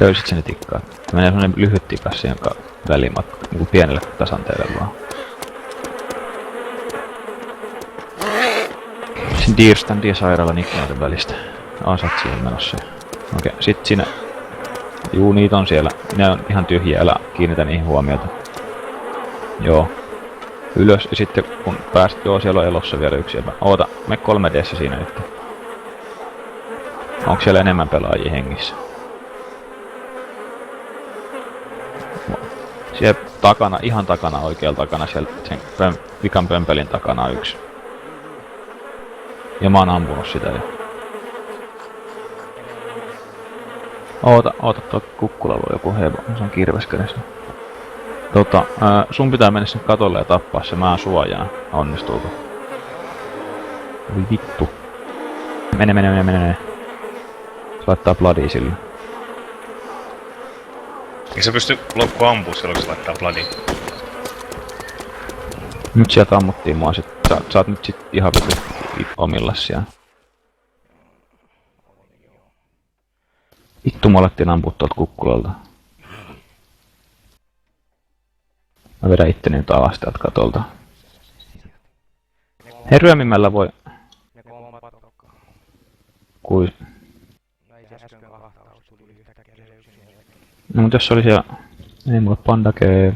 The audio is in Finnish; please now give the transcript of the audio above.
Löysit sen tikkaa. Menee semmonen lyhyt tikas siihen välimatka, niinku pienelle tasanteelle vaan. Sen Dierstandin sairaalan ikkunoiden välistä. Sä oot siihen menossa. Okei, sit siinä... Juu, niitä on siellä. Ne on ihan tyhjiä, älä kiinnitä niihin huomiota. Joo. Ylös, ja sitten kun pääst... Joo, siellä on elossa vielä yksi jäbä. Oota, me 3D:ssä siinä nyt. Onko siellä enemmän pelaajia hengissä? Siellä takana, ihan takana, oikealla takana, siellä sen vikan pömpelin takana on yksi. Ja mä oon ampunut sitä jo. Oota, tuo kukkulalla on joku hebo, se on kirves kädessä. Sun pitää mennä sinne katolle ja tappaa se, mä suojaan. Onnistuuko? Oi vittu. Mene. Se laittaa bloodia sille. Eikö se pysty loppu ampua silloin, kun se laittaa bloodia? Nyt sieltä ammuttiin mua sit. Sä oot nyt sit ihan omillas siellä. Vittu, mä alettiin ampua tuolta kukkulalta. Mä vedän itteni nyt alas täältä katolta. Hei, ryömimällä voi... Kui... No mut jos se oli siellä... Ei mulle pandakee...